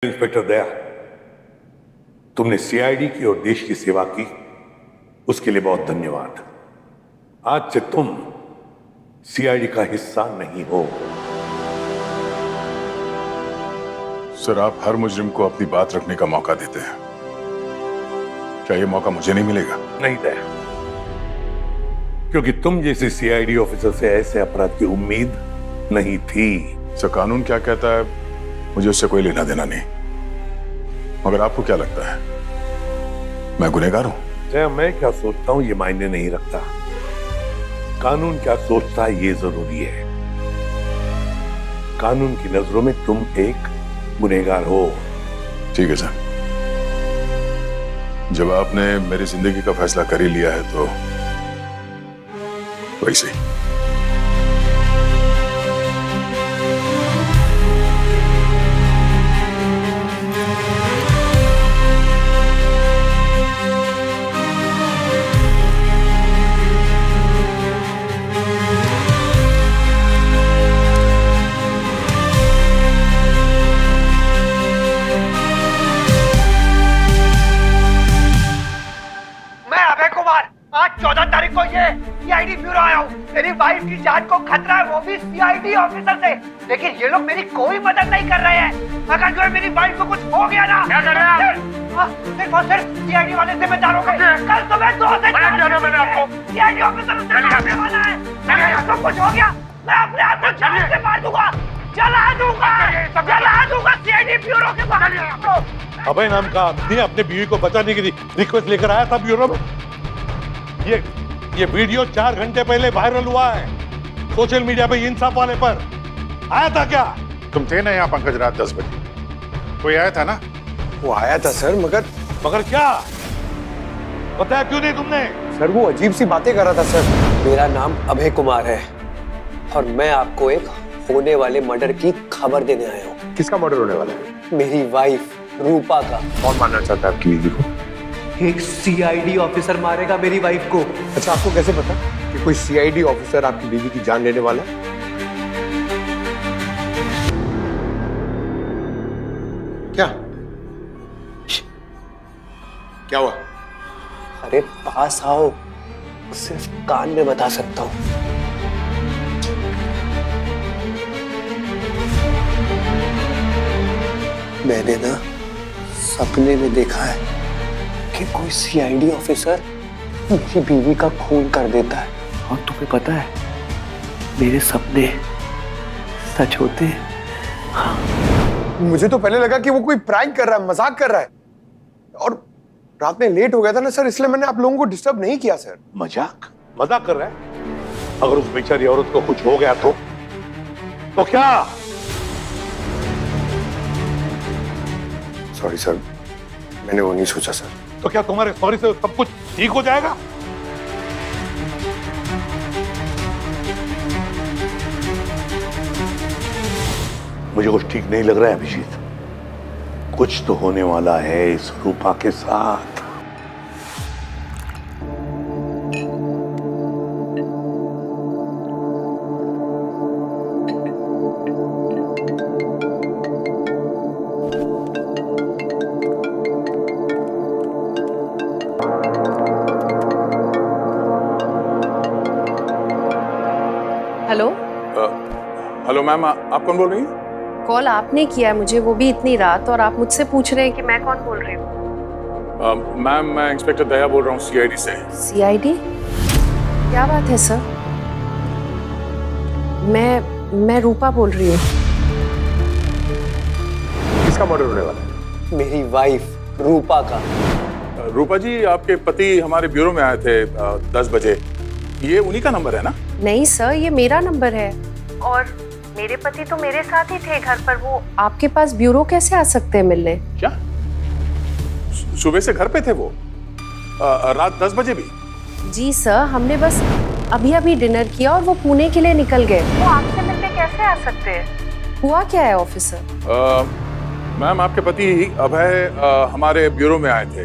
Inspector दया, तुमने CID की और देश की सेवा की, उसके लिए बहुत धन्यवाद। आज से तुम सीआईडी का हिस्सा नहीं हो। सर, आप हर मुजरिम को अपनी बात रखने का मौका देते हैं, क्या ये मौका मुझे नहीं मिलेगा? नहीं दया, क्योंकि तुम जैसे सीआईडी ऑफिसर से ऐसे अपराध की उम्मीद नहीं थी। सर, कानून क्या कहता है मुझे उससे कोई लेना देना नहीं, मगर आपको क्या लगता है मैं गुनहगार हूं? दया, मैं क्या सोचता हूं ये मायने नहीं रखता, कानून क्या सोचता है ये जरूरी है। कानून की नजरों में तुम एक गुनहगार हो। ठीक है सर, जब आपने मेरी जिंदगी का फैसला कर ही लिया है तो वैसे ही। आज 14 तारीख को ये सीआईडी ब्यूरो आया हूँ। मेरी वाइफ की जान को खतरा है, वो भी सीआईडी ऑफिसर से। लेकिन ये लोग मेरी कोई मदद नहीं कर रहे हैं। अगर जो है मेरी वाइफ को कुछ हो गया ना, क्या कर रहे हैं? सिर्फ और सिर्फ सीआईडी वाले जिम्मेदार हो गए। कल सुबह 2 से 4 मैंने आपको सीआईडी ऑफिसर से मारने वाला है। अगर आपको कुछ हो गया, मैं अपने आप को जान से मार दूंगा, जला दूंगा सीआईडी ब्यूरो के बाहर। अभय नाम का आदमी अपने बीवी को बचाने की रिक्वेस्ट लेकर आया था ब्यूरो में। ये वीडियो 4 घंटे पहले वायरल हुआ है सोशल मीडिया पे, इंसाफ वाले पर। आया था क्या? तुम थे ना यहाँ पंकज, रात 10 बजे कोई आया था ना? वो आया था सर, मगर क्या बताया क्यों नहीं तुमने? सर वो अजीब सी बातें कर रहा था सर। मेरा नाम अभय कुमार है और मैं आपको एक होने वाले मर्डर की खबर देने आया हूँ। किसका मर्डर होने वाला है? मेरी वाइफ रूपा का। कौन मारना चाहता है आपकी बीवी को? एक सीआईडी ऑफिसर मारेगा मेरी वाइफ को। अच्छा, आपको कैसे पता कि कोई सीआईडी ऑफिसर आपकी बीवी की जान लेने वाला है? क्या हुआ? अरे पास आओ, सिर्फ कान में बता सकता हूँ। मैंने ना सपने में देखा है कि कोई सीआईडी ऑफिसर मेरी बीवी का खून कर देता है। और तुम्हें पता है मेरे सपने सच होते हैं। हाँ। मुझे तो पहले लगा कि वो कोई प्रैंक कर रहा है, मजाक कर रहा है, और रात में लेट हो गया था ना सर, इसलिए मैंने आप लोगों को डिस्टर्ब नहीं किया सर। मजाक कर रहा है? अगर उस बेचारी औरत को कुछ हो गया तो क्या? सॉरी सर, मैंने वो नहीं सोचा सर। तो क्या तुम्हारे सॉरी से सब कुछ ठीक हो जाएगा? मुझे कुछ ठीक नहीं लग रहा है अभिजीत। कुछ तो होने वाला है इस रूपा के साथ। हेलो मैम, आप कौन बोल रही हैं? कॉल आपने किया है मुझे, वो भी इतनी रात, और आप मुझसे पूछ रहे हैं कि मैं कौन बोल रही हूँ। मैम, मैं इंस्पेक्टर दया बोल रहा हूँ सीआईडी से। सीआईडी? क्या बात है सर? मैं रूपा बोल रही हूँ। किसका मर्डर होने वाला है? मेरी वाइफ रूपा का। रूपा जी, आपके पति हमारे ब्यूरो में आए थे 10 बजे, ये उन्हीं का नंबर है ना? नहीं सर, ये मेरा नंबर है, और मेरे पति तो मेरे साथ ही थे घर पर। वो आपके पास ब्यूरो कैसे आ सकते हैं मिलने? क्या सुबह से घर पे थे वो? रात 10 बजे भी? जी सर, हमने बस अभी डिनर किया और वो पुणे के लिए निकल गए। वो आपसे मिलने कैसे आ सकते हैं? हुआ क्या है ऑफिसर? मैम, आपके पति अभय हमारे ब्यूरो में आए थे।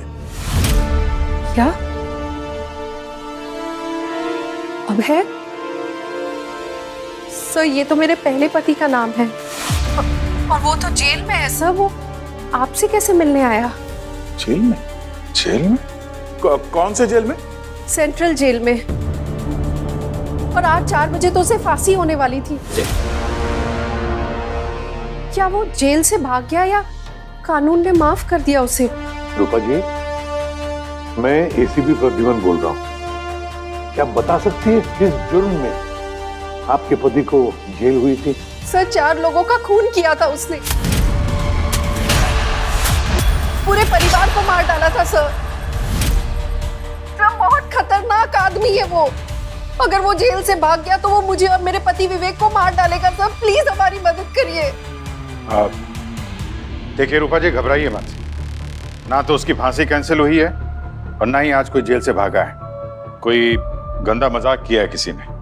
क्या? अभय? सर, ये तो मेरे पहले पति का नाम है, और वो तो जेल में है सर। आपसे कैसे मिलने आया? जेल में? जेल में? कौन से जेल में? सेंट्रल जेल में। और आज 4 बजे तो उसे फांसी होने वाली थी। क्या वो जेल से भाग गया या कानून ने माफ कर दिया उसे? रूपा जी, मैं एसीपी प्रद्युमन बोल रहा हूँ। क्या बता सकती है किस जुर्म में आपके पति को जेल हुई थी? सर, 4 लोगों का खून किया था उसने। पूरे परिवार को मार डाला था सर। सर, बहुत खतरनाक आदमी है वो। अगर वो जेल से भाग गया तो वो मुझे और मेरे पति विवेक को मार डालेगा। सर, प्लीज हमारी मदद करिए। देखिए रूपा जी, घबराइए मत। ना तो उसकी फांसी कैंसिल हुई है और ना ही आज कोई जेल से भागा है। कोई गंदा मजाक किया है किसी ने।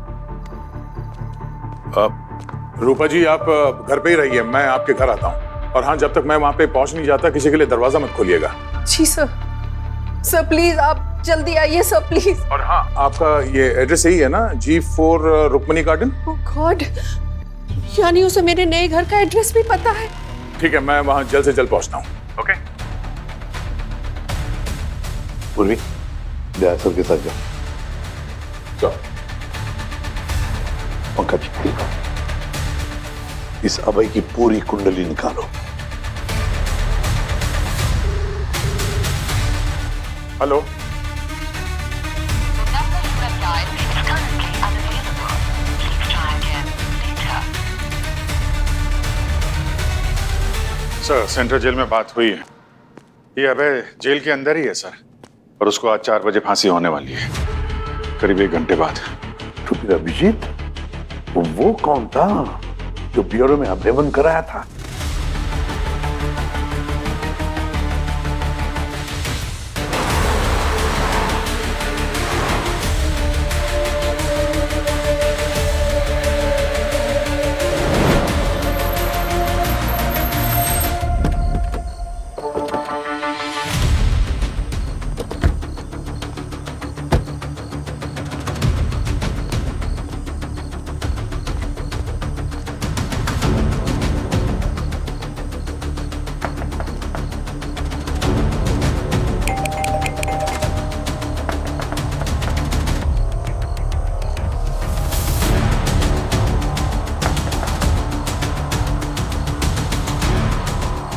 रूपा जी, आप घर पे ही रहिए, मैं आपके घर आता हूँ। और हाँ, जब तक मैं वहां पे पहुंच नहीं जाता किसी के लिए दरवाजा मत खोलिएगा। जी सर। सर प्लीज आप जल्दी आइए सर, प्लीज। और हाँ, आपका ये एड्रेस यही है ना, G4 रुक्मणी गार्डन? ओह गॉड, यानी उसे मेरे नए घर का एड्रेस भी पता है। ठीक है, मैं वहां जल्द से जल्द पहुंचता हूँ। ओके। पूर्वी, दया सर के साथ जाओ। चलो। पंकज, इस अभय की पूरी कुंडली निकालो। हेलो। सर, सेंट्रल जेल में बात हुई है। ये अभय जेल के अंदर ही है सर, और उसको आज 4 बजे फांसी होने वाली है, करीब 1 घंटे बाद। तो फिर अभिजीत, वो कौन था जो ब्यूरो में अभय बंद कराया था?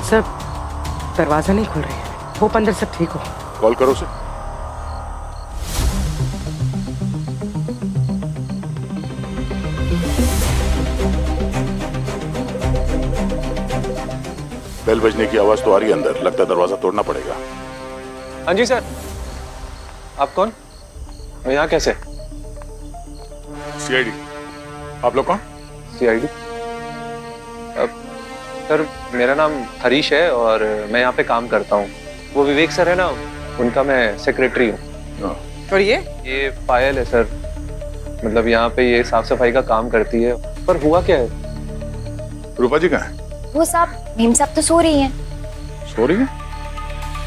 सर, दरवाजा नहीं खुल रही है। होप अंदर सब ठीक हो। कॉल करो उसे। बेल बजने की आवाज तो आ रही है अंदर, लगता है दरवाजा तोड़ना पड़ेगा। हाँ जी सर। आप कौन और यहाँ कैसे? सीआईडी। आप लोग कौन? सीआईडी? सर मेरा नाम हरीश है और मैं यहाँ पे काम करता हूँ। वो विवेक सर है ना, उनका मैं सेक्रेटरी हूँ। और ये पायल है सर, मतलब यहाँ पे ये साफ सफाई का काम करती है। पर हुआ क्या है? रूपा जी कहाँ है? वो साहब, मेम साहब तो सो रही हैं। सो रही है?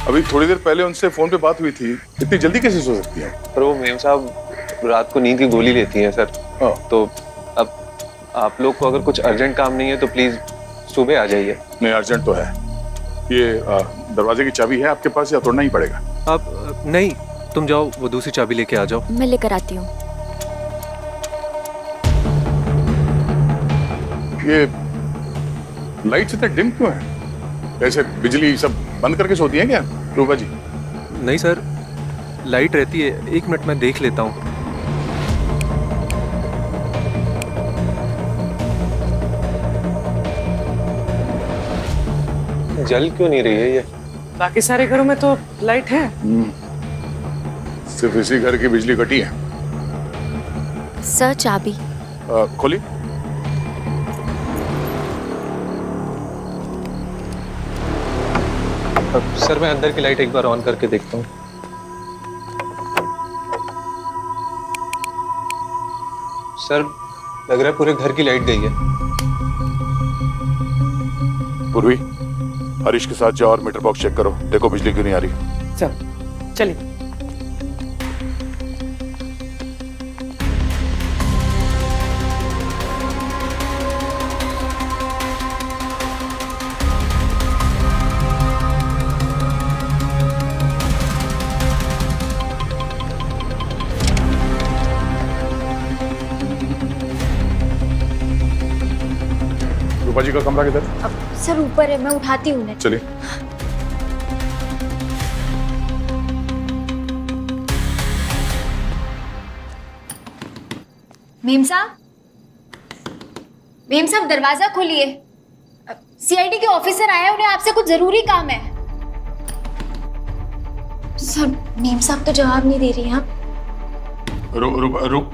अभी थोड़ी देर पहले उनसे फोन पे बात हुई थी, इतनी जल्दी कैसे सो सकती है? पर वो मेम साहब रात को नींद की गोली लेती हैं सर। तो अब आप लोग को अगर कुछ अर्जेंट काम नहीं है तो प्लीज सुबह आ जाइए। नहीं, अर्जेंट तो है। ये दरवाजे की चाबी है आपके पास या तोड़ना ही पड़ेगा? आप नहीं, तुम जाओ, वो दूसरी चाबी लेके आ जाओ। मैं लेकर आती हूँ। ये लाइट्स इतने डिम क्यों है? ऐसे बिजली सब बंद करके सोती हैं क्या रूपा जी? नहीं सर, लाइट रहती है। 1 मिनट मैं देख लेता हूँ। जल क्यों नहीं रही है ये? बाकी सारे घरों में तो लाइट है। सिर्फ इसी घर की बिजली कटी है। सर चाबी। खोली। सर मैं अंदर की लाइट एक बार ऑन करके देखता हूँ। सर लग रहा है पूरे घर की लाइट गई है। पूर्वी, हरीश के साथ जाओ और मीटर बॉक्स चेक करो, देखो बिजली क्यों नहीं आ रही। चल चलिए। जी का कमरा किधर? अब सर ऊपर है, मैं उठाती हूँ उन्हें। चलिए। मेम साहब, मेम साहब दरवाजा खोलिए। सीआईडी के ऑफिसर आए हैं, उन्हें आपसे कुछ जरूरी काम है। सर मेम साहब तो जवाब नहीं दे रही हैं। आप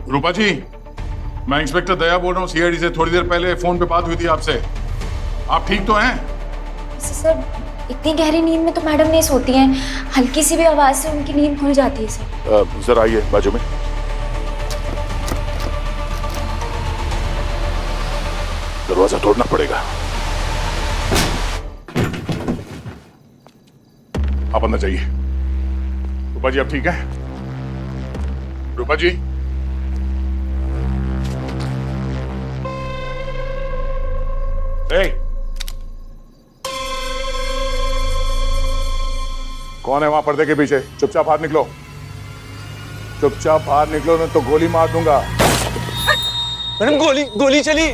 रूपा जी, मैं इंस्पेक्टर दया बोल रहा हूँ सीआईडी से। थोड़ी देर पहले फोन पे बात हुई थी आपसे। आप ठीक तो हैं? सर इतनी गहरी नींद में तो मैडम नहीं सोती हैं, हल्की सी भी आवाज से उनकी नींद खुल जाती है सर। जरा आइए बाजू में। दरवाजा तोड़ना पड़ेगा। आप अंदर जाइए। रूपा जी आप ठीक हैं? रूपा जी, कौन है वहां पर्दे के पीछे? चुपचाप बाहर निकलो। चुपचाप बाहर निकलो, नहीं तो गोली मार दूंगा। मैडम गोली चली।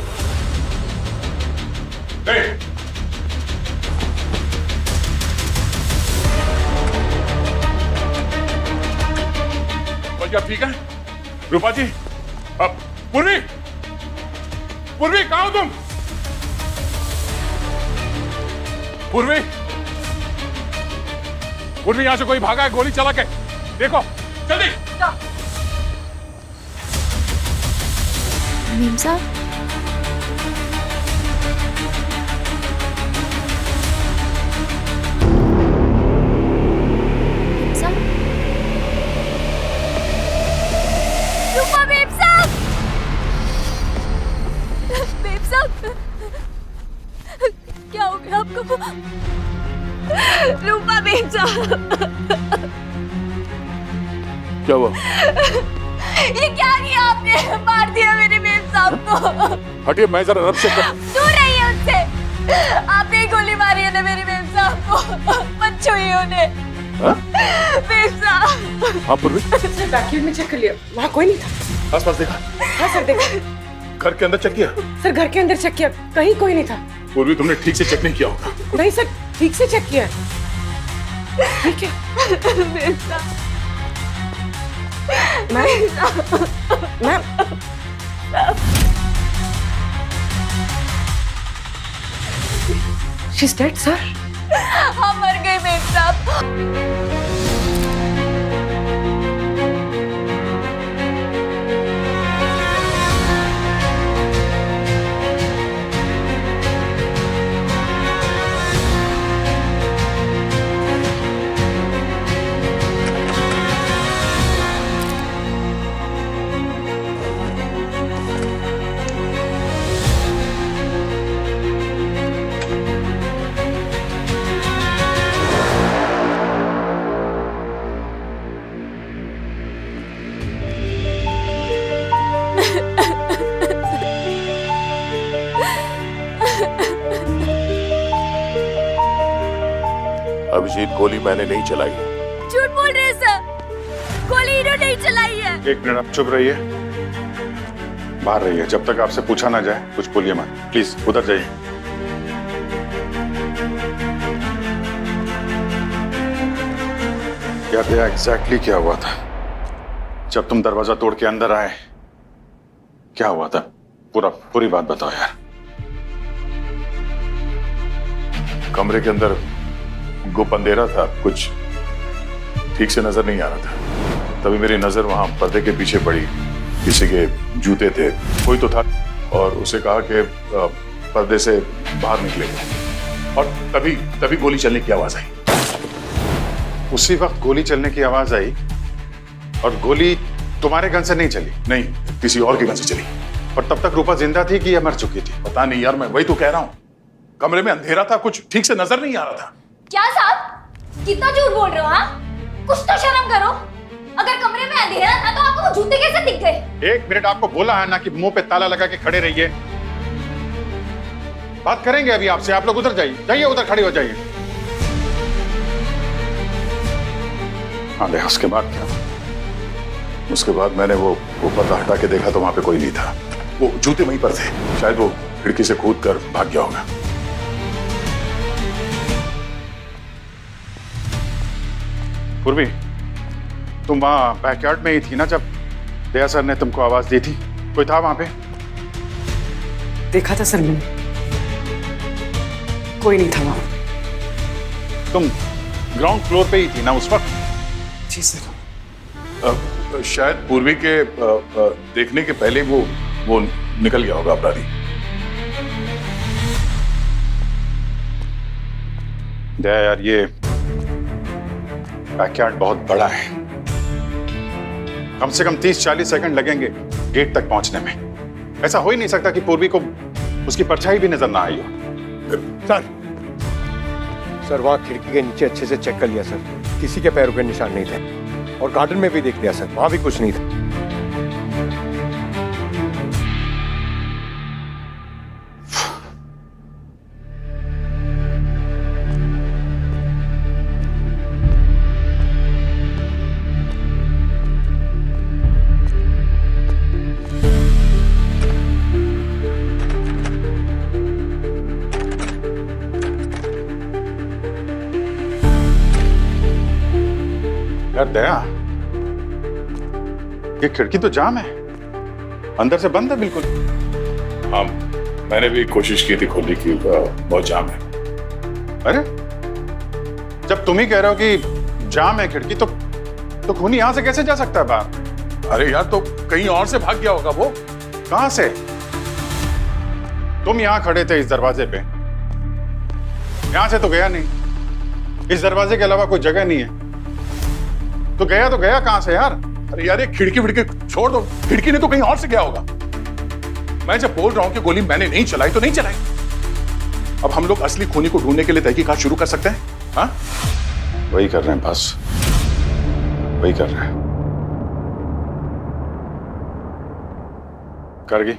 रूपा जी आप ठीक हैं? रूपा जी, अब पूर्वी कहाँ हो तुम? पूर्वी यहां से कोई भागा है, गोली चला के देखो जल्दी। मेम साहब, मेम साहब, रूपा मेम साहब, मेम साहब, क्या हो गया आपको? रूपा मेम साहब, क्या हुआ? ये क्या किया आपने? मार दिया मेरे मेम साहब को। हटिए, मैं जरा रब से दूर रहिए उनसे। आपने ही गोली मारी है ना मेरे मेम साहब को, मत छुइए उन्हें। मेम साहब। हाँ पूर्वी, सर बैकयार्ड में चेक कर लिया, वहाँ कोई नहीं था। आसपास देखा? हाँ सर देखा। घर के अंदर चेक किया? सर घर के अंदर चेक किया, कहीं कोई नहीं था। पूर्वी तुमने ठीक से चेक नहीं किया होगा। नहीं सर, ठीक से चेक किया है। ठीक है मेम साहब, मैम शी's dead सर। हम मर गए मेम साहब। अभिजीत, गोली मैंने नहीं चलाई। झूठ बोल रहे हैं सर, गोली इन्होंने नहीं चलाई है। एक मिनट आप चुप रहिए, बाहर रहिए, जब तक आपसे पूछा ना जाए कुछ बोलिए मत। प्लीज उधर जाइए। यार दया, एग्जैक्टली क्या हुआ था जब तुम दरवाजा तोड़ के अंदर आए? क्या हुआ था? पूरी बात बताओ यार। कमरे के अंदर गुप अंधेरा था, कुछ ठीक से नजर नहीं आ रहा था। तभी मेरी नजर वहां पर्दे के पीछे पड़ी। किसी के जूते थे, कोई तो था, और उसे कहा कि पर्दे से बाहर निकलेगा। और तभी गोली चलने की आवाज आई। उसी वक्त गोली चलने की आवाज आई? और गोली तुम्हारे गन से नहीं चली? नहीं, किसी और के गन से चली। और तब तक रूपा जिंदा थी कि या मर चुकी थी? पता नहीं यार, मैं वही तो कह रहा हूँ। कमरे में अंधेरा था, कुछ ठीक से नजर नहीं आ रहा था। क्या साहब, कितना झूठ बोल रहे हो? हाँ, कुछ तो शर्म करो। अगर कमरे में अंधेरा था तो आपको वो जूते कैसे दिख गए? एक मिनट, आपको बोला है ना कि मुंह पे ताला लगा के खड़े रहिए। बात करेंगे अभी आपसे। आप लोग उधर जाइए, उधर खड़े हो जाइए। हाँ देखा, उसके बाद क्या? उसके बाद मैंने वो पर्दा हटा के देखा तो वहां पे कोई नहीं था। वो जूते वहीं पर थे। शायद वो खिड़की से कूद कर भाग गया होगा। पूर्वी, तुम वहां बैकयार्ड में ही थी ना जब दया सर ने तुमको आवाज दी थी? कोई था वहां पे? देखा था सर मैंने, कोई नहीं था वहां। तुम ग्राउंड फ्लोर पे ही थी ना उस वक्त? जी सर। शायद पूर्वी के देखने के पहले वो निकल गया होगा अपराधी। दया यार, ये बैकयार्ड बहुत बड़ा है, कम से कम 30-40 सेकंड लगेंगे गेट तक पहुंचने में। ऐसा हो ही नहीं सकता कि पूर्वी को उसकी परछाई भी नजर ना आई हो। सर वहाँ खिड़की के नीचे अच्छे से चेक कर लिया सर, किसी के पैरों के निशान नहीं थे, और गार्डन में भी देख लिया सर, वहां भी कुछ नहीं था। यार दया, ये खिड़की तो जाम है, अंदर से बंद है बिल्कुल। हाँ, मैंने भी कोशिश की थी खोलने की, बहुत जाम है। अरे जब तुम ही कह रहे हो कि जाम है खिड़की, तो खूनी यहां से कैसे जा सकता है बाहर? अरे यार, तो कहीं और से भाग गया होगा वो। कहां से? तुम यहां खड़े थे इस दरवाजे पे, यहां से तो गया नहीं। इस दरवाजे के अलावा कोई जगह नहीं है, तो गया कहां से यार? अरे यार, ये खिड़की विड़की छोड़ दो, खिड़की ने तो कहीं और से गया होगा। मैं जब बोल रहा हूं कि गोली मैंने नहीं चलाई तो नहीं चलाई। अब हम लोग असली खूनी को ढूंढने के लिए तहकीकात शुरू कर सकते हैं। हाँ, वही कर रहे हैं, बस वही कर रहे हैं। करगी,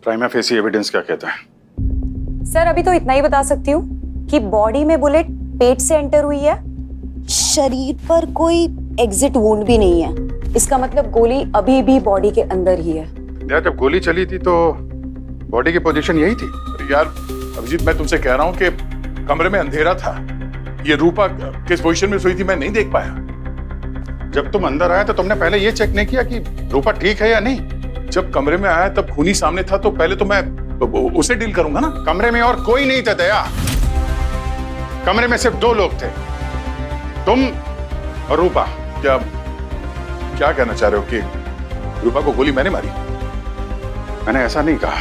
प्राइमा फेसी एविडेंस क्या कहता है? सर अभी तो इतना ही बता सकती हूँ कि बॉडी में बुलेट पेट से एंटर हुई है, शरीर पर कोई एग्जिट वुंड भी नहीं है। इसका मतलब गोली अभी भी बॉडी के अंदर ही है। यार जब गोली चली थी तो बॉडी की पोजीशन यही थी। अरे यार अभिजीत, मैं तुमसे कह रहा हूं कि कमरे में अंधेरा था, ये रूपा किस पोजीशन में सोई थी मैं नहीं देख पाया। जब तुम अंदर आए तो तुमने पहले ये चेक नहीं किया कि रूपा ठीक है या नहीं? जब कमरे में आया तब खूनी सामने था, तो पहले तो मैं उसे डील करूंगा ना। कमरे में और कोई नहीं था दया, कमरे में सिर्फ 2 लोग थे, तुम और रूपा। क्या कहना चाह रहे हो कि रूपा को गोली मैंने मारी? मैंने ऐसा नहीं कहा।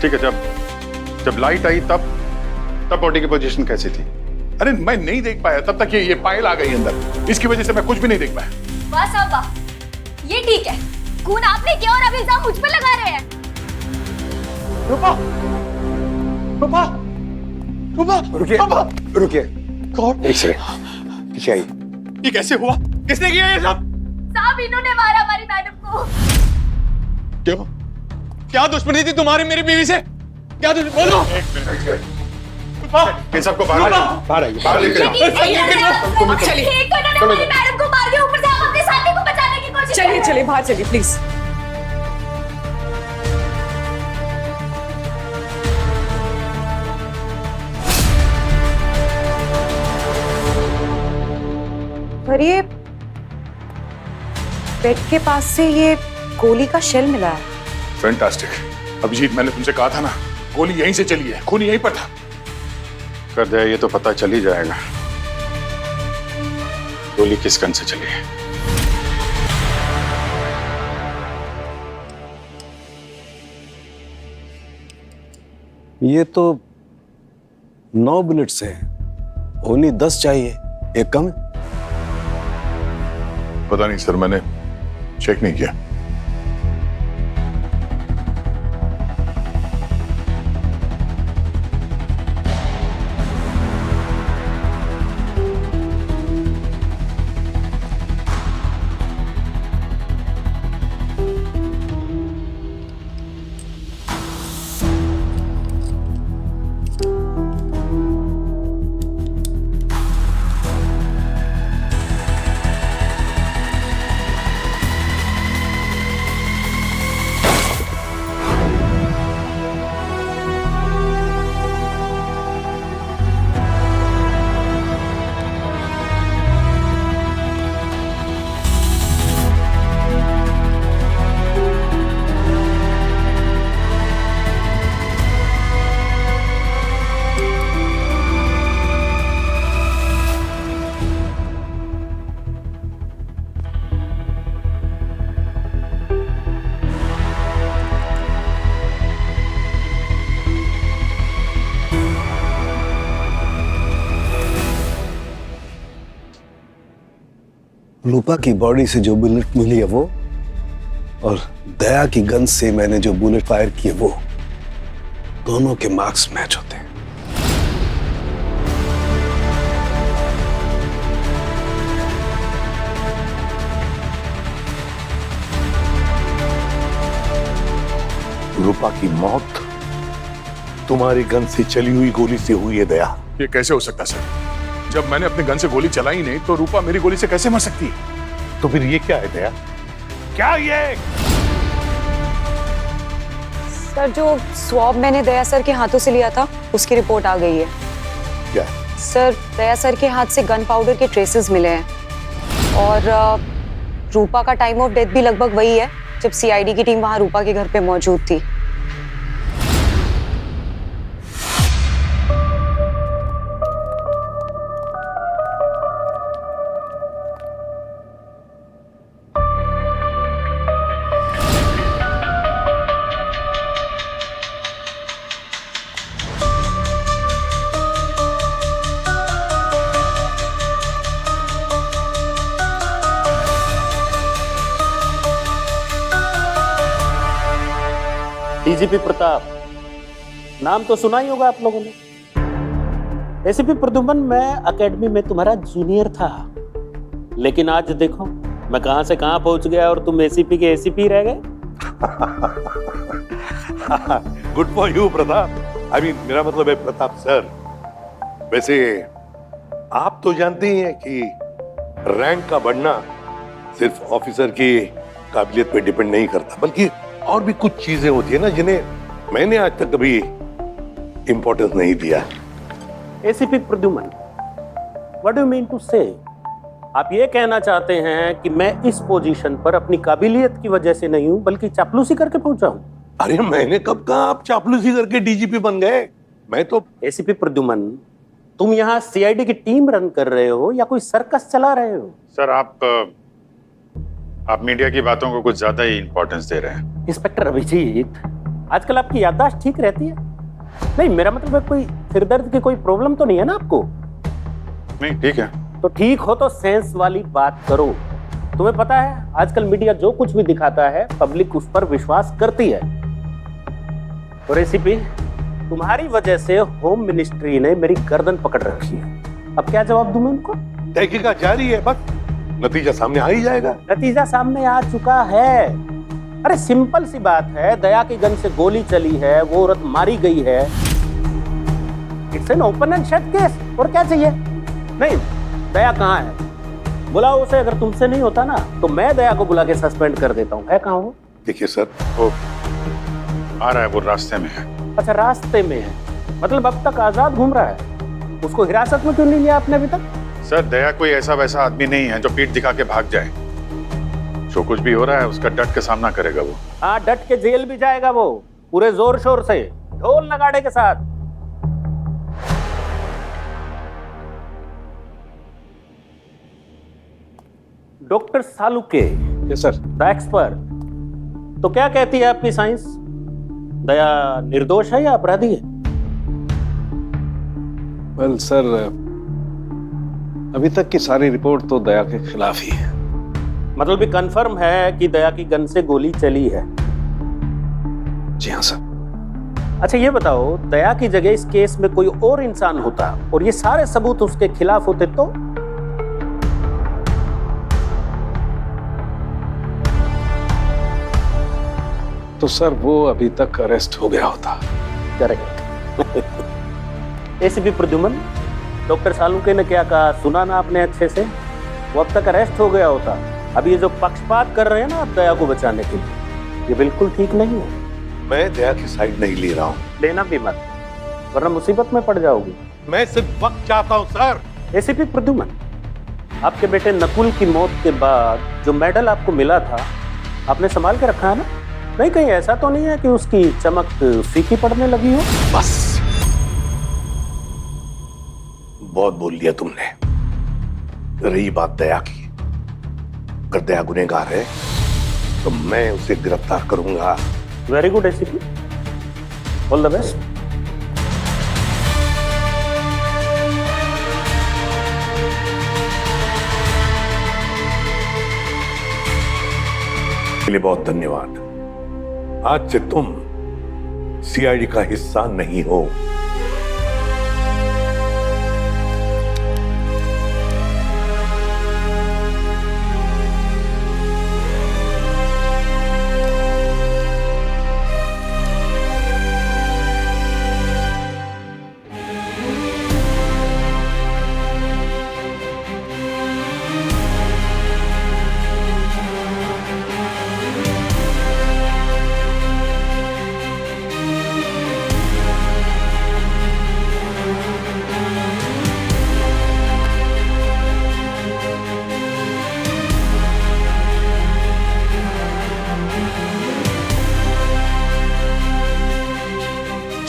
ठीक है, जब लाइट आई तब बॉडी की पोजीशन कैसी थी? अरे मैं नहीं देख पाया, तब तक ये पायल आ गई अंदर, इसकी वजह से मैं कुछ भी नहीं देख पाया। वाह साहब वाह, ये ठीक है, खून आपने किया और अब इल्जाम मुझ पे लगा रहे हैं। रूपा, रूपा, रूपा, रुकिए। कौन? एक सेकंड, पीछे आइए। ये कैसे हुआ? किसने किया ये सब? साहब इन्होंने मारा हमारी मैडम को। क्यों? क्या दुश्मनी थी तुम्हारी मेरी बीवी से? क्या बोलो? इन सबको बाहर आइए, बाहर लेकर आओ। चलिए, एक तो इन्होंने हमारी मैडम को मार दिया, ऊपर से आप अपने साथी को बचाने की कोशिश। चलिए बाहर चलिए प्लीज। पर ये बेड के पास से ये गोली का शेल मिला है। फैंटास्टिक। अभिजीत, मैंने तुमसे कहा था ना, गोली यहीं से चली है, खून यहीं पर था। कर दे, ये तो पता चल ही जाएगा गोली किस गन से चली है। ये तो 9 बुलेट्स हैं, ओनली 10 चाहिए, एक कम है। पता नहीं सर, मैंने चेक नहीं किया। रूपा की बॉडी से जो बुलेट मिली है वो, और दया की गन से मैंने जो बुलेट फायर किए वो, दोनों के मार्क्स मैच होते हैं। रूपा की मौत तुम्हारी गन से चली हुई गोली से हुई है दया। ये कैसे हो सकता सर? जब मैंने अपनी गन से गोली चलाई नहीं तो रूपा मेरी गोली से कैसे मर सकती है? तो फिर ये क्या है दया? क्या ये? सर जो स्वॉब मैंने दया सर के हाथों से लिया था उसकी रिपोर्ट आ गई है। क्या? सर दया सर के हाथ से गन पाउडर के ट्रेसेस मिले हैं और रूपा का टाइम ऑफ डेथ भी लगभग वही है जब सीआईडी की टीम वहां रूपा के घर पे मौजूद थी। डीजीपी प्रताप, नाम तो सुना ही होगा आप लोगों ने। एसीपी प्रद्युमन, मैं एकेडमी में तुम्हारा जूनियर था, लेकिन आज देखो मैं कहां से कहां पहुंच गया और तुम एसीपी के एसीपी रह गए। Good for you Pratap. I mean मेरा मतलब है प्रताप सर। वैसे आप तो जानते ही हैं कि रैंक का बढ़ना सिर्फ ऑफिसर की काबिलियत पे डिपेंड नहीं करता, बल्कि और भी कुछ चीजें होती है ना जिन्हें मैंने आज तक कभी इंपॉर्टेंस नहीं दिया। ACP Pradyuman, what do you mean to say? आप ये कहना चाहते हैं कि मैं इस पोजीशन पर अपनी काबिलियत की वजह से नहीं हूं बल्कि चापलूसी करके पहुंचा हूं? अरे मैंने कब कहा आप चापलूसी करके डीजीपी बन गए? मैं तो एसीपी प्रद्युमन, तुम यहाँ सीआईडी की टीम रन कर रहे हो या कोई सर्कस चला रहे हो? सर आप मीडिया की बातों को कुछ ज्यादा ही इंपॉर्टेंस दे रहे हैं। इंस्पेक्टर अभिजीत, आजकल आपकी याददाश्त ठीक रहती है? नहीं, मेरा मतलब है कोई सिरदर्द की कोई प्रॉब्लम तो नहीं है ना आपको? नहीं, ठीक है। तो ठीक हो तो सेंस वाली बात करो। तुम्हें पता है आजकल मीडिया जो कुछ भी दिखाता है पब्लिक उस पर विश्वास करती है। और एसीपी, तुम्हारी वजह से होम मिनिस्ट्री ने मेरी गर्दन पकड़ रखी है। अब क्या जवाब दूं मैं उनको? तहकीकात जारी है, बस नतीजा सामने आ ही जाएगा। नतीजा सामने आ चुका है। अरे सिंपल सी बात है, दया की गन से गोली चली है, वो औरत मारी गई है। It's an open and shut case. और क्या चाहिए? नहीं, दया कहाँ है? बुलाओ उसे। अगर तुमसे नहीं होता ना तो मैं दया को बुला के सस्पेंड कर देता हूँ। है कहाँ वो? देखिए सर, वो आ रहा है, वो रास्ते में है। अच्छा, रास्ते में है, मतलब अब तक आजाद घूम रहा है। उसको हिरासत में क्यों नहीं लिया आपने अभी तक? सर दया कोई ऐसा वैसा आदमी नहीं है जो पीठ दिखा के भाग जाए। जो कुछ भी हो रहा है उसका डट के सामना करेगा वो। हाँ, डट के जेल भी जाएगा वो, पूरे जोर शोर से, ढोल नगाड़े के साथ। Doctor Salunke, yes sir. The expert, तो क्या कहती है आपकी साइंस? दया निर्दोष है या अपराधी है? वेल सर, अभी तक की सारी रिपोर्ट तो दया के खिलाफ ही है। मतलब भी कंफर्म है कि दया की गन से गोली चली है? जी हाँ सर। अच्छा ये बताओ, दया की जगह इस केस में कोई और इंसान होता और ये सारे सबूत उसके खिलाफ होते तो सर वो अभी तक अरेस्ट हो गया होता। करेक्ट। एसीपी प्रद्युमन, डॉक्टर सालुके ने क्या कहा सुना ना आपने अच्छे से? वो अब तक अरेस्ट हो गया होता। अब ये जो पक्षपात कर रहे हैं ना आप दया को बचाने के लिए, ये बिल्कुल ठीक नहीं है। मैं दया की साइड नहीं ले रहा हूँ। लेना भी मत, वरना मुसीबत में पड़ जाओगी। मैं सिर्फ वक्त चाहता हूँ सर। एसीपी प्रद्युमन, आपके बेटे नकुल की मौत के बाद जो मेडल आपको मिला था आपने संभाल के रखा है ना? नहीं, कहीं ऐसा तो नहीं है कि उसकी चमक फीकी पड़ने लगी हो? बस बहुत बोल लिया तुमने। रही बात दया की, अगर दया गुनहगार है तो मैं उसे गिरफ्तार करूंगा। Very good ACP, all the best. के लिए बहुत धन्यवाद। आज से तुम सीआईडी का हिस्सा नहीं हो।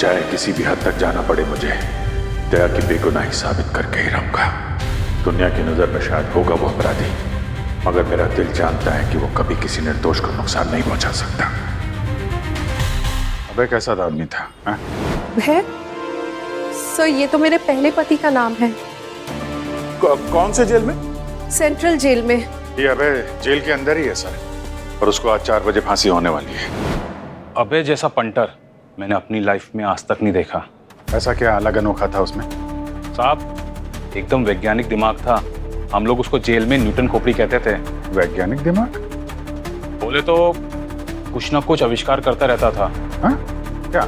चाहे किसी भी हद तक जाना पड़े मुझे, दया की बेगुनाही साबित करके ही रहूंगा। दुनिया की नजर में शायद होगा वो अपराधी, मगर मेरा दिल जानता है कि वो कभी किसी निर्दोष को नुकसान नहीं पहुंचा सकता। अबे कैसा आदमी था? है सर, ये तो मेरे पहले पति का नाम है। कौन से जेल में? सेंट्रल जेल में। ये अबे जेल के अंदर ही है सर, और उसको आज 4 बजे फांसी होने वाली है। अबे जैसा पंटर मैंने अपनी लाइफ में आज तक नहीं देखा। ऐसा क्या अलग अनोखा था उसमें? साहब एकदम वैज्ञानिक दिमाग था। हम लोग उसको जेल में न्यूटन खोपड़ी कहते थे। वैज्ञानिक दिमाग? बोले तो कुछ ना कुछ आविष्कार करता रहता था। हाँ? क्या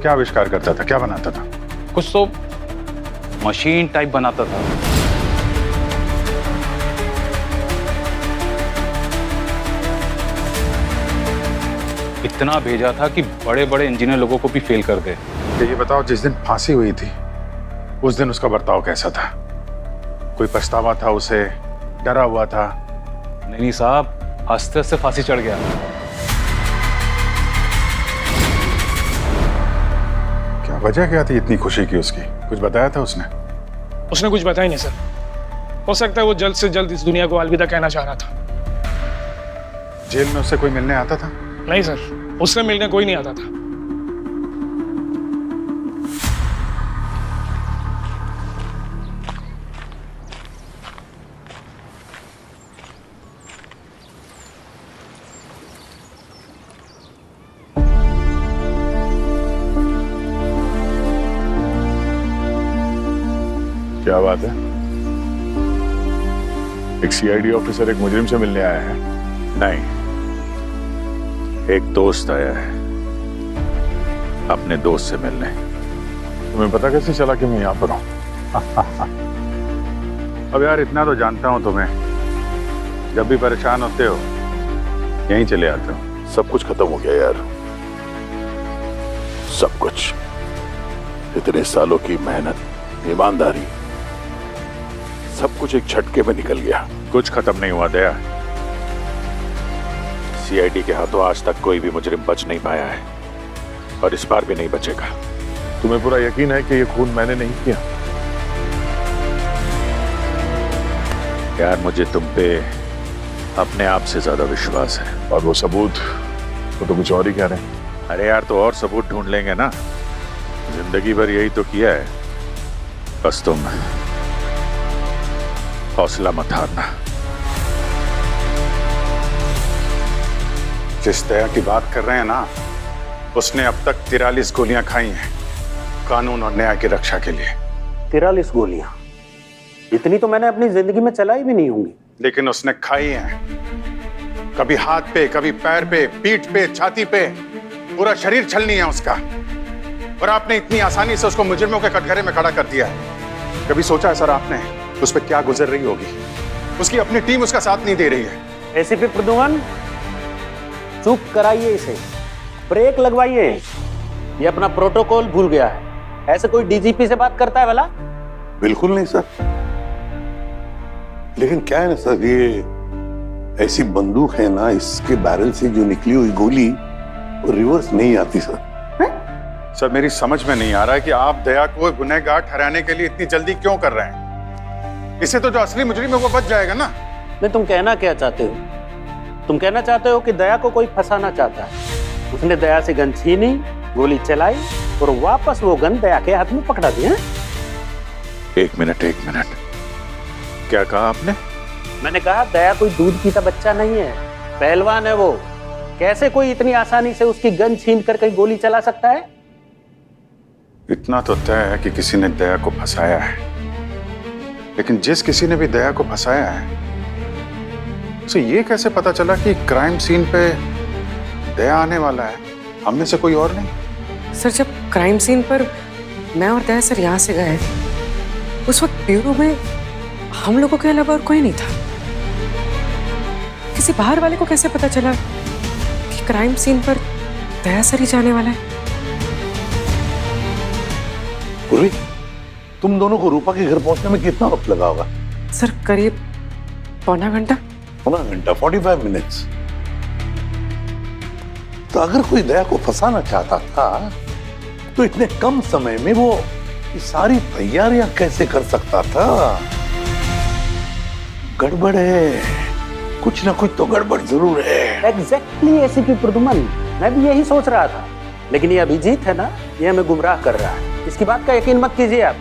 क्या आविष्कार करता था? क्या बनाता था? कुछ तो मशीन टाइप बनाता था। इतना भेजा था कि बड़े बड़े इंजीनियर लोगों को भी फेल कर दे। ये बताओ, जिस दिन फांसी हुई थी उस दिन उसका बर्ताव कैसा था? कोई पछतावा था उसे? डरा हुआ था? नहीं साहब, हंसते हंसते फांसी चढ़ गया। क्या वजह क्या थी इतनी खुशी की उसकी? कुछ बताया था उसने? उसने कुछ बताया नहीं सर। हो सकता है वो जल्द से जल्द इस दुनिया को अलविदा कहना चाह रहा था। जेल में उससे कोई मिलने आता था? नहीं सर, उससे मिलने कोई नहीं आता था। क्या बात है? एक सीआईडी ऑफिसर एक मुजरिम से मिलने आया है? नहीं, एक दोस्त आया है अपने दोस्त से मिलने। तुम्हें पता कैसे चला कि मैं यहाँ पर हूँ? अब यार इतना तो जानता हूँ तुम्हें, जब भी परेशान होते हो यहीं चले आते हो। सब कुछ खत्म हो गया यार, सब कुछ। इतने सालों की मेहनत, ईमानदारी, सब कुछ एक झटके में निकल गया। कुछ खत्म नहीं हुआ दया। सीआईडी के हाथों आज तक कोई भी मुजरिम बच नहीं पाया है, और इस बार भी नहीं बचेगा। तुम्हें पूरा यकीन है कि ये खून मैंने नहीं किया? यार मुझे तुम पे अपने आप से ज्यादा विश्वास है। और वो सबूत, वो तो कुछ और ही कह रहे हैं। अरे यार तो और सबूत ढूंढ लेंगे ना, जिंदगी भर यही तो किया है। बस तुम हौसला मत हारना। जिस दया की बात कर रहे हैं ना, उसने अब तक 43 गोलियां खाई हैं कानून और न्याय की रक्षा के लिए। 43 गोलियां? इतनी तो मैंने अपनी जिंदगी में चलाई भी नहीं होंगी। लेकिन उसने खाई हैं। कभी हाथ पे, कभी पैर पे, पीठ पे, छाती पे, पूरा शरीर छलनी है उसका। और आपने इतनी आसानी से उसको मुजरिमों के कटघरे में खड़ा कर दिया है। कभी सोचा है सर आपने उस पर क्या गुजर रही होगी? उसकी अपनी टीम उसका साथ नहीं दे रही है। एसीपी प्रद्युमन, चुप कराइए इसे, ब्रेक लगवाइए। ये अपना प्रोटोकॉल भूल गया है। ऐसे कोई डीजीपी से बात करता है भला? बिल्कुल नहीं सर, लेकिन क्या है ना सर, ये ऐसी बंदूक है ना, इसके बैरल से जो निकली हुई गोली वो रिवर्स नहीं आती सर। सर मेरी समझ में नहीं आ रहा है कि आप दया को गुनहगार ठहराने के लिए इतनी जल्दी क्यों कर रहे हैं? इससे तो जो असली मुजरिम है वो बच जाएगा ना। नहीं, तुम कहना क्या चाहते हो? तुम कहना चाहते हो कि दया को कोई फंसाना चाहता है। उसने दया से गन छीनी, गोली चलाई और वापस वो गन दया के हाथ में पकड़ा दी। एक मिनट, क्या कहा आपने? मैंने कहा दया कोई दूध पीता बच्चा नहीं है, पहलवान है वो। कैसे कोई इतनी आसानी से उसकी गन छीन कर कहीं गोली चला सकता है? इतना तो तय है कि किसी ने दया को फंसाया है, लेकिन जिस किसी ने भी दया को फंसाया है उसे ये कैसे पता चला कि क्राइम सीन पे दया आने वाला है? हम में से कोई और नहीं। सर जब क्राइम सीन पर मैं और दया सर यहाँ से गए उस वक्त ब्यूरो में हम लोगों के अलावा और कोई नहीं था। किसी बाहर वाले को कैसे पता चला कि क्राइम सीन पर दया सर ही जाने वाला है? पूर्वी, तुम दोनों को रूपा के घर पहुंचने में कितना वक्त लगा होगा? सर करीब पौना घंटा। 45 मिनट्स। तो अगर कोई दया को फंसाना चाहता था तो इतने कम समय में वो ये सारी तैयारियां कैसे कर सकता था? गड़बड़ है, कुछ ना कुछ तो गड़बड़ जरूर है। एग्जैक्टली एसीपी प्रदुमन, मैं भी यही सोच रहा था, लेकिन ये अभिजीत है ना, ये हमें गुमराह कर रहा है। इसकी बात का यकीन मत कीजिए आप।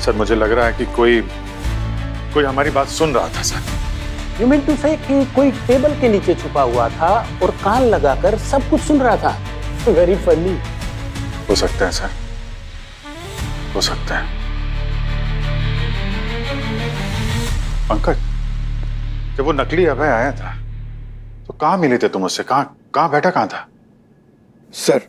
सर मुझे लग रहा है कि कोई हमारी बात सुन रहा था सर। यू मीन टू से कि कोई टेबल के नीचे छुपा हुआ था और कान लगाकर सब कुछ सुन रहा था। Very funny. हो सकता है सर, हो सकता है। पंकज, जब वो नकली अभय आया था तो कहाँ मिले थे तुम उससे? कहाँ बैठा कहाँ था? सर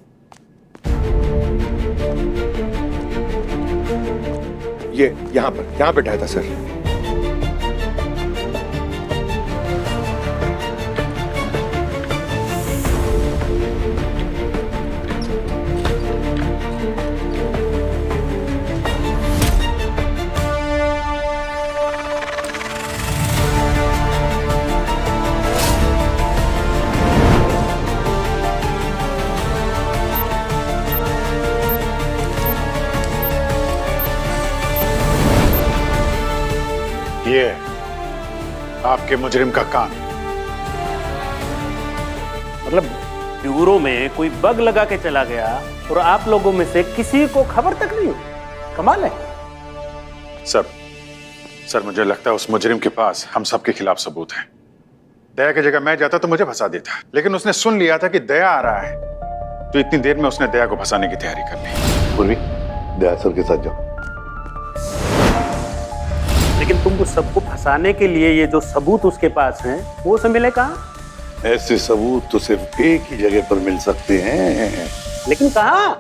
ये यहाँ बैठा था सर। ये आपके मुजरिम का कान। मतलब ब्यूरो में कोई बग लगा के चला गया और आप लोगों में से किसी को खबर तक नहीं हुई। कमाल है। सर मुझे लगता है उस मुजरिम के पास हम सबके खिलाफ सबूत हैं। दया की जगह मैं जाता तो मुझे फंसा देता, लेकिन उसने सुन लिया था कि दया आ रहा है तो इतनी देर में उसने दया को फंसाने की तैयारी कर ली। पूर्वी, दया सर के साथ जाओ। लेकिन तुमको सबको फंसाने के लिए ये जो सबूत उसके पास हैं वो उसे मिले कहाँ? ऐसे सबूत तो सिर्फ एक ही जगह पर मिल सकते हैं। लेकिन कहाँ?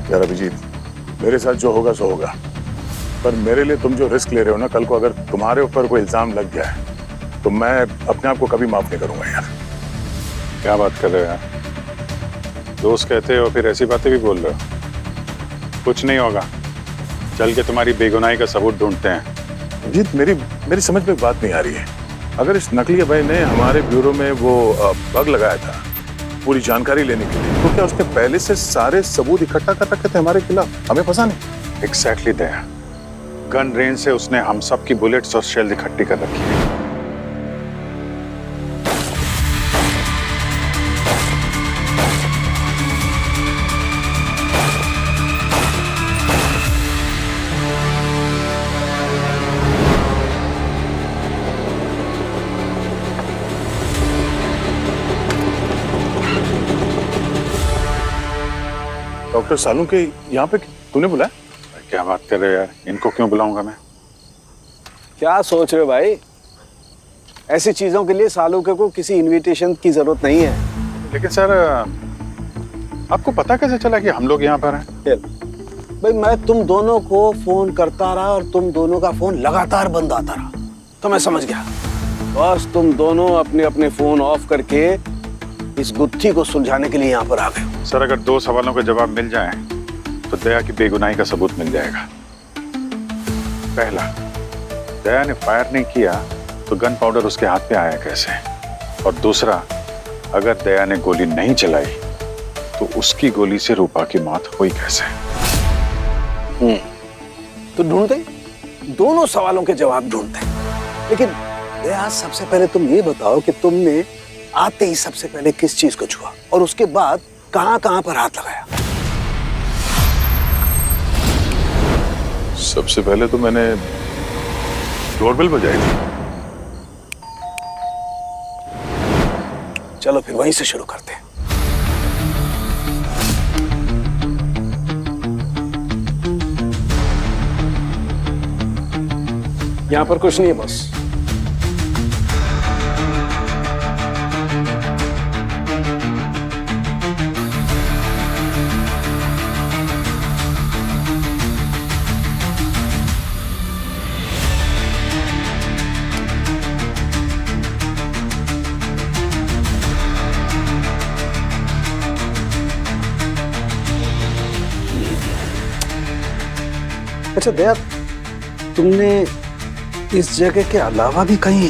यार अभिजीत, मेरे साथ जो होगा सो होगा, पर मेरे लिए तुम जो रिस्क ले रहे हो ना, कल को अगर तुम्हारे ऊपर कोई इल्जाम लग गया है तो मैं अपने आप को कभी माफ नहीं करूंगा यार। क्या बात कर रहे हो यार? दोस्त कहते हो फिर ऐसी बातें भी बोल रहे हो। कुछ नहीं होगा, चल के तुम्हारी बेगुनाही का सबूत ढूंढते हैं। अभिजीत, मेरी समझ में एक बात नहीं आ रही है। अगर इस नकली भाई ने हमारे ब्यूरो में वो बग लगाया था पूरी जानकारी लेने के लिए, तो क्या उसने पहले से सारे सबूत इकट्ठा कर रखे थे हमारे खिलाफ हमें फंसाने? एग्जैक्टली दया, गन रेंज से उसने हम सब की बुलेट्स और शेल इकट्ठी कर रखी है। डॉक्टर सालू के यहाँ पे तूने बुलाया? क्या बात कर रहे हो यार, इनको क्यों बुलाऊंगा मैं? क्या सोच रहे हो भाई? ऐसी चीजों के लिए सालूके को किसी इनविटेशन की जरूरत नहीं है। लेकिन सर, आपको पता कैसे चला कि हम लोग यहाँ पर हैं? भाई मैं तुम दोनों को फोन करता रहा और तुम दोनों का फोन लगातार बंद आता रहा, तो मैं समझ गया बस तुम दोनों अपने अपने फोन ऑफ करके इस गुत्थी को सुलझाने के लिए यहाँ पर आ गए। सर, अगर 2 सवालों के जवाब मिल जाएं तो दया की बेगुनाही का सबूत मिल जाएगा। पहला, दया ने फायर नहीं किया तो गन पाउडर उसके हाथ पे आया कैसे? और दूसरा, अगर दया ने गोली नहीं चलाई तो उसकी गोली से रूपा की मौत हुई कैसे? तो ढूंढते, दोनों सवालों के जवाब ढूंढते। लेकिन दया, सबसे पहले तुम ये बताओ कि तुमने आते ही सबसे पहले किस चीज को छुआ और उसके बाद कहां कहां पर हाथ लगाया? सबसे पहले तो मैंने डोरबेल बजाई थी। चलो फिर वहीं से शुरू करते हैं। यहां पर कुछ नहीं है बस। अच्छा दया, तुमने इस जगह के अलावा भी कहीं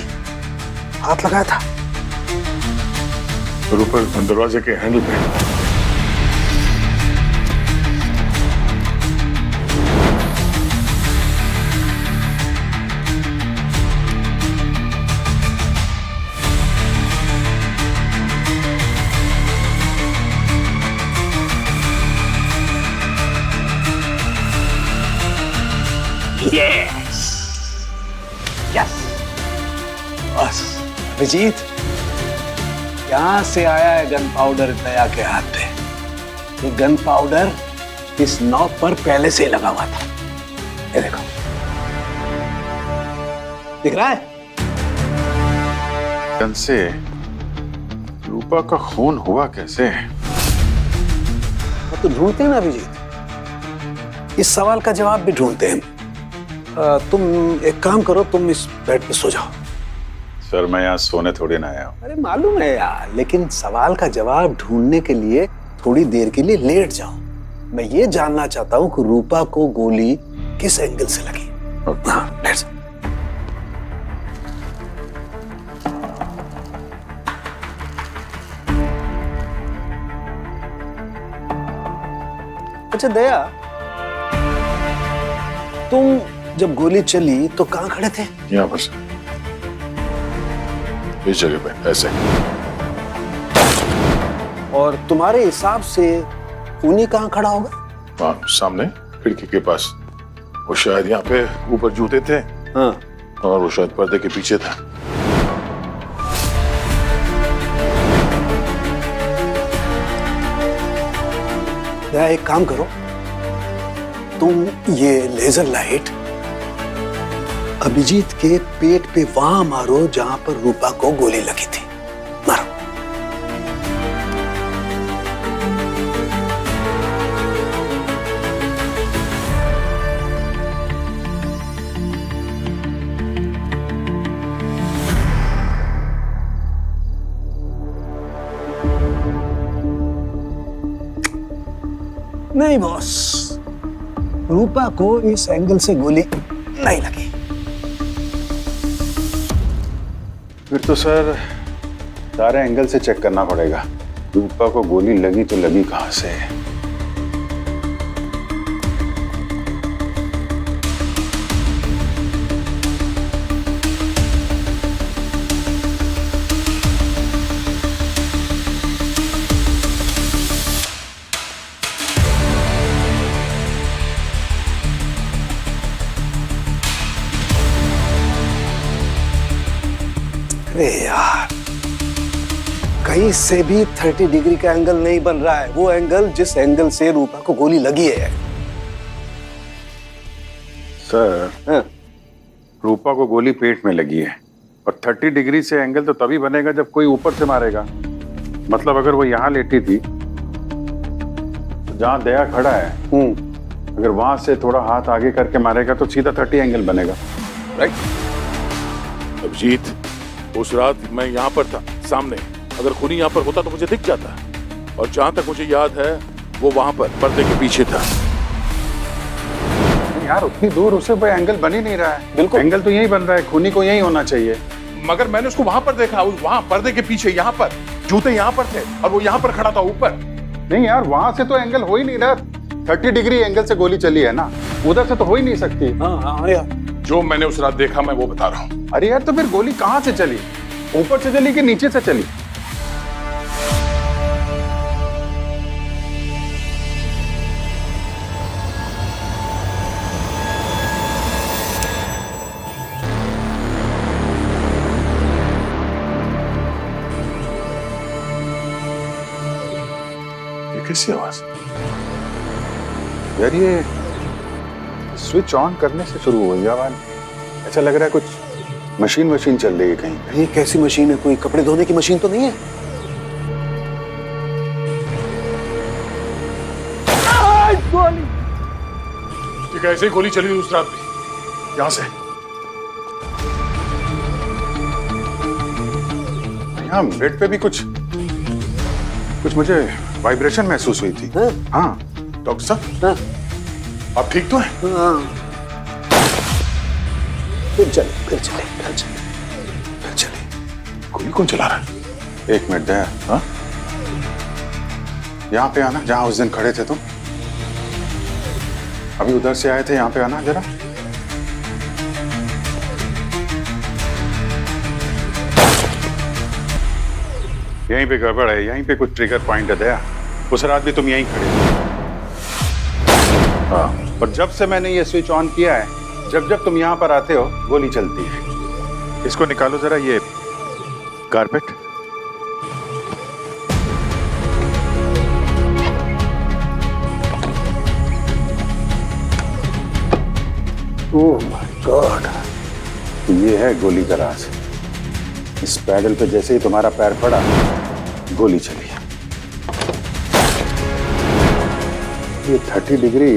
हाथ लगाया था? और ऊपर दरवाजे के हैंडल पे। यस यस बस अभिजीत, यहां से आया है गन पाउडर दया के हाथ पे। ये गन पाउडर इस नॉब पर पहले से ही लगा हुआ था। ये देखो, दिख रहा है? गन से रूपा का खून हुआ कैसे? तो ढूंढते हैं ना अभिजीत, इस सवाल का जवाब भी ढूंढते हैं। तुम एक काम करो, तुम इस बेड पे सो जाओ। सर मैं यहाँ सोने थोड़ी ना आया हूँ। अरे मालूम है यार, लेकिन सवाल का जवाब ढूंढने के लिए थोड़ी देर के लिए लेट जाओ। मैं ये जानना चाहता हूँ कि रूपा को गोली किस एंगल से लगी। हाँ, लेट जाओ। अच्छा दया, तुम जब गोली चली तो कहां खड़े थे? यहाँ पर से, इस जगह पे ऐसे। और तुम्हारे हिसाब से खूनी कहां खड़ा होगा? हाँ, सामने खिड़की के पास। वो शायद यहाँ पे ऊपर जूते थे। हाँ। और वो शायद पर्दे के पीछे था। दया, एक काम करो, तुम ये लेजर लाइट अभिजीत के पेट पे वहां मारो जहां पर रूपा को गोली लगी थी। मारो। नहीं बॉस, रूपा को इस एंगल से गोली नहीं लगी। फिर तो सर सारे एंगल से चेक करना पड़ेगा। रूपा को गोली लगी तो लगी कहां से? अरे यार, कहीं से भी 30 डिग्री का एंगल नहीं बन रहा है। वो एंगल जिस एंगल से रूपा को गोली लगी है। सर हाँ। रूपा को गोली पेट में लगी है और 30 डिग्री से एंगल तो तभी बनेगा जब कोई ऊपर से मारेगा। मतलब अगर वो यहाँ लेटी थी तो जहाँ दया खड़ा है, अगर वहां से थोड़ा हाथ आगे करके मारेगा तो सीधा 30 एंगल बनेगा। राइट। अभिजीत, उस रात मैं यहाँ पर था सामने। अगर खूनी यहाँ पर होता तो मुझे दिख जाता। और जहां तक मुझे याद है वो वहां पर पर्दे के पीछे था। यार उतनी दूर उसे वो एंगल बन ही नहीं रहा है। बिल्कुल एंगल तो यही बन रहा है, खूनी को यही होना चाहिए। मगर मैंने उसको वहां पर देखा, वहां पर्दे के पीछे, यहाँ पर जूते यहाँ पर थे और वो यहाँ पर खड़ा था ऊपर। नहीं यार, वहां से तो एंगल हो ही नहीं रहा। 30 डिग्री एंगल से गोली चली है ना। उधर से तो हो ही नहीं सकती। हाँ यार, जो मैंने उस रात देखा मैं वो बता रहा हूँ। अरे यार, तो फिर गोली कहाँ से चली? ऊपर से चली कि नीचे से चली? कैसी आवाज? यार ये स्विच ऑन करने से शुरू हुई आवाज। ऐसा लग रहा है कुछ मशीन चल रही है कहीं। ये कैसी मशीन है? कोई कपड़े धोने की मशीन तो नहीं है? ठीक है, ऐसे ही गोली चली उस रात भी यहां से। यहाँ बेड पे भी कुछ मुझे वाइब्रेशन महसूस हुई थी। हाँ डॉक्टर साहब, आप ठीक तो हैं? फिर चले। गोली कौन चला रहा है? एक मिनट दया, हाँ यहाँ पे आना, जहाँ उस दिन खड़े थे तुम। अभी उधर से आए थे, यहाँ पे आना जरा। यहीं पे गड़बड़ है, यहीं पे कुछ ट्रिगर पॉइंट है दया। उस रात भी तुम यहीं खड़े थे। हाँ, और जब से मैंने ये स्विच ऑन किया है, जब तुम यहाँ पर आते हो गोली चलती है। इसको निकालो जरा, ये कारपेट। ओह माय गॉड, ये है गोली का राज। इस पैडल पे जैसे ही तुम्हारा पैर पड़ा, गोली चली। ये 30 डिग्री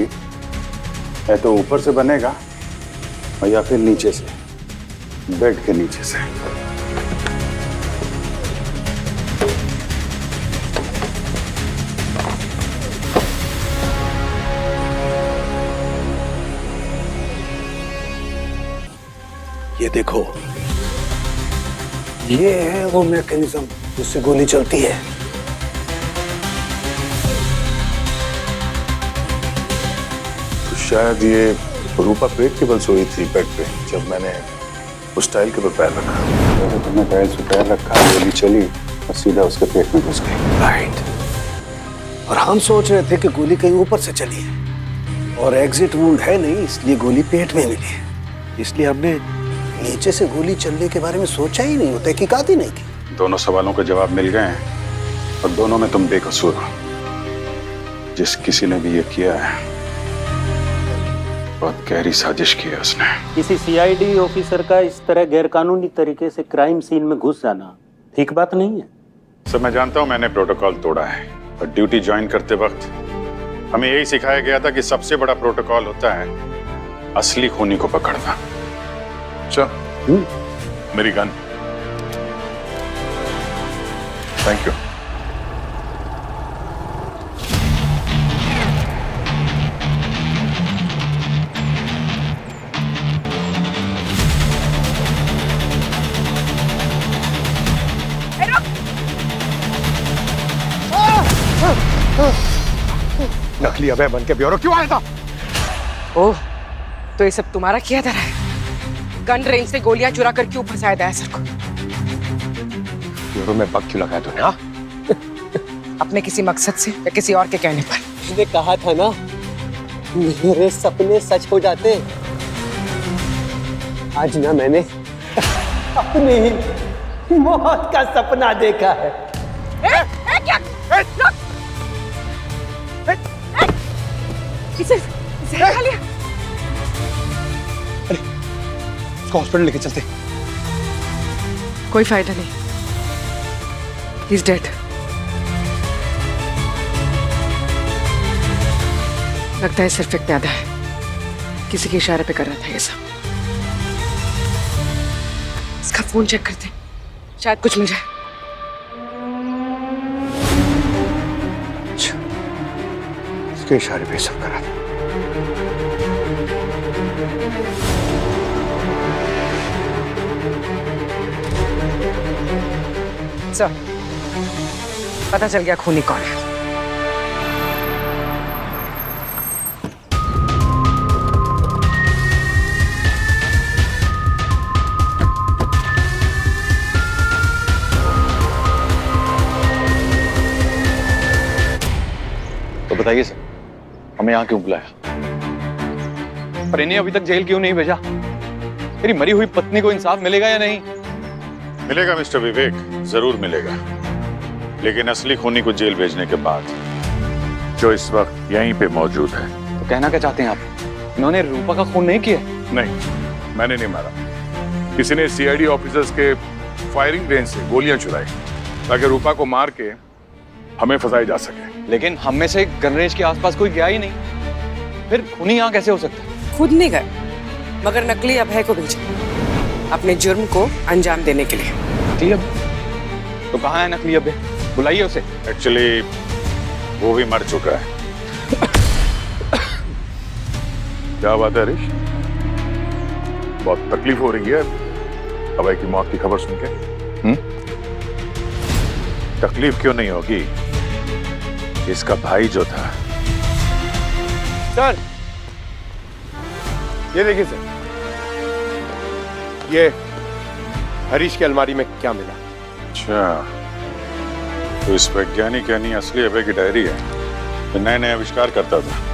है तो ऊपर से बनेगा और या फिर नीचे से, बेड के नीचे से। ये देखो, ये है वो मैकेनिज्म जिससे गोली चलती है। तो शायद ये रूपा पेट के बल सोई थी बेड पे जब मैंने उस टाइल के ऊपर पैर रखा। तो तुमने पैर से पैर रखा, गोली चली और सीधा उसके पेट में घुस गई। राइट। और हम सोच रहे थे कि गोली कहीं ऊपर से चली है और एग्जिट वुंड है नहीं, इसलिए गोली पेट में मिली है। इसलिए हमने नीचे से गोली चलने के बारे में सोचा ही नहीं, तहकीकात ही नहीं की। दोनों सवालों के जवाब मिल गए हैं और दोनों में तुम बेकसूर हो। जिस किसी ने भी ये किया है, बहुत गहरी साजिश की है उसने। किसी सीआईडी ऑफिसर का इस तरह गैरकानूनी तरीके से क्राइम सीन में घुस जाना ठीक बात नहीं है। सर, मैं जानता हूं मैंने प्रोटोकॉल तोड़ा है, और ड्यूटी ज्वाइन करते वक्त हमें यही सिखाया गया था कि सबसे बड़ा प्रोटोकॉल होता है असली खूनी को पकड़ना। अच्छा, मेरी गन। Thank you. नकली अभय बन के ब्यूरो क्यों आया था? ओह, तो ये सब तुम्हारा किया था? गन रेंज से गोलियां चुरा कर क्यों फंसाया दया सर को? ब्यूरो में बग क्यों लगाया तूने? हाँ, अपने किसी मकसद से या किसी और के कहने पर? मैंने कहा था ना, मेरे सपने सच हो जाते। आज ना मैंने अपने ही मौत का सपना देखा है। क्या? इसे खा लिया। इसको हॉस्पिटल लेके चलते। कोई फायदा नहीं, ही इज डेड। लगता है सिर्फ एक प्यादा है, किसी के इशारे पे कर रहा था ये सब। इसका फोन चेक करते, शायद कुछ मिल जाए। इसके इशारे पे सब कर रहा था। सर, पता चल गया खूनी कौन है। बताइए सर, हमें यहाँ क्यों बुलाया? पर इन्हें अभी तक जेल क्यों नहीं भेजा? मेरी मरी हुई पत्नी को इंसाफ मिलेगा या नहीं? मिलेगा मिस्टर विवेक, जरूर मिलेगा, लेकिन असली खूनी को जेल भेजने के बाद, जो इस वक्त यहीं पे मौजूद है। तो कहना क्या चाहते हैं आप? इन्होंने रूपा का खून नहीं किया? नहीं, मैंने नहीं मारा। किसी ने सीआईडी ऑफिसर्स के फायरिंग रेंज से गोलियां चुराई ताकि रूपा को मार के हमें फंसाया जा सके। लेकिन हम में से गन रेंज के आसपास कोई गया ही नहीं, फिर खूनी यहाँ कैसे हो सकता है? खुद नहीं गए, मगर नकली अभय को भेजा अपने जुर्म को अंजाम देने के लिए। नकली अभय? तो कहाँ है नकली अभय? बुलाइए उसे। एक्चुअली वो भी मर चुका है। क्या बात है हरीश, बहुत तकलीफ हो रही है अभय की मौत की खबर सुन के? तकलीफ क्यों नहीं होगी, इसका भाई जो था। सर, ये देखिए सर, ये हरीश की अलमारी में क्या मिला? अच्छा, तो इस वैज्ञानिक यानी असली अभय की डायरी है। तो नए नए आविष्कार करता था।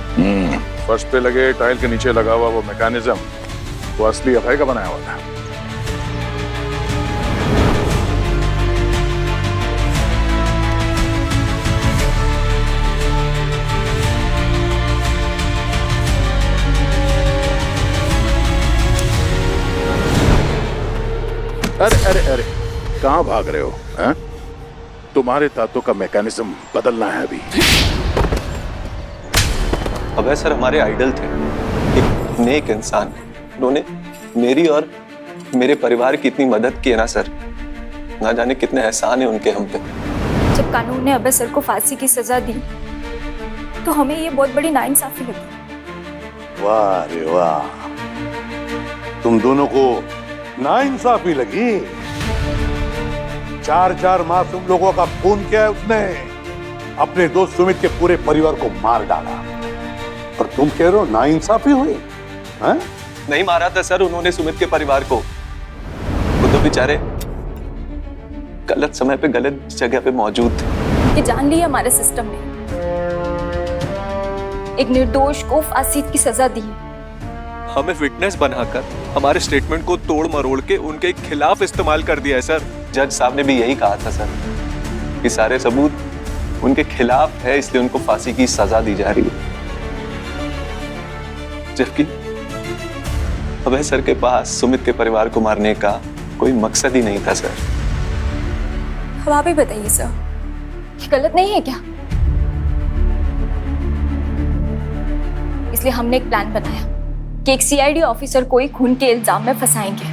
फर्श पे लगे टाइल के नीचे लगा हुआ वो मैकेनिज्म वो असली अभय का बनाया हुआ था। अरे अरे अरे, कहाँ भाग रहे हो? हैं? तुम्हारे तातों का मैकेनिज्म बदलना है अभी। अभय सर हमारे आइडल थे, एक नेक इंसान। उन्होंने मेरी और मेरे परिवार की इतनी मदद की है ना सर, ना जाने कितने एहसान है उनके हम पे। जब कानून ने अभय सर को फांसी की सजा दी तो हमें ये बहुत बड़ी नाइंसाफी लगी। वाह रे वाह, तुम दोनों को नाइंसाफी लगी? 4 मासूम लोगों का खून किया है उसने, अपने दोस्त सुमित के पूरे परिवार को मार डाला, और तुम कह रहे हो नाइंसाफी हुई? हैं? नहीं मारा था सर उन्होंने सुमित के परिवार को, वो तो बेचारे गलत समय पे गलत जगह पे मौजूद थे। ये जान लिया हमारे सिस्टम ने, एक निर्दोष को फांसी की सजा दी। हमें विटनेस बनाकर हमारे स्टेटमेंट को तोड़ मरोड़ के उनके खिलाफ इस्तेमाल कर दिया है सर। जज साहब ने भी यही कहा था सर कि सारे सबूत उनके खिलाफ है, इसलिए उनको फांसी की सजा दी जा रही है, जबकि अभय सर के पास सुमित के परिवार को मारने का कोई मकसद ही नहीं था सर। अब आप ही बताइए सर, ये गलत नहीं है क्या? इसलिए हमने एक प्लान बनाया कि एक सीआईडी ऑफिसर को ही खून के इल्जाम में फंसाएंगे,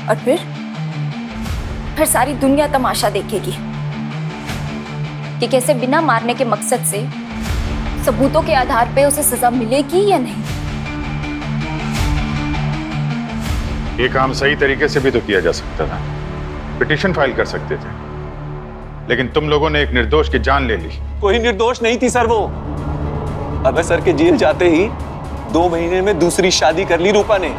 और फिर सारी दुनिया तमाशा देखेगी कि कैसे बिना मारने के मकसद से सबूतों के आधार पे उसे सजा मिलेगी या नहीं। ये काम सही तरीके से भी तो किया जा सकता था, पिटीशन फाइल कर सकते थे, लेकिन तुम लोगों ने एक निर्दोष की जान ले ली। कोई निर्दोष नहीं थी सर वो। अभय सर के जेल जाते ही 2 महीने में दूसरी शादी कर ली रूपा ने।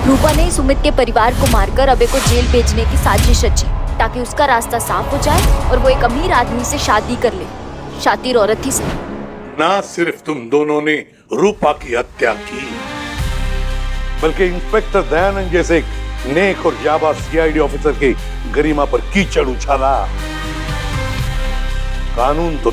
रूपा ने सुमित के परिवार को मारकर अभय को जेल भेजने की साजिश रची ताकि उसका रास्ता साफ हो जाए और वो एक अमीर आदमी से शादी कर ले, शातिर औरत ही सही। ना सिर्फ तुम दोनों ने रूपा की हत्या की, बल्कि इंस्पेक्टर दयानंद जैसे नेक और जाबाज सीआईडी ऑफिसर की गरिमा पर कीचड़ उछाला। कानून तो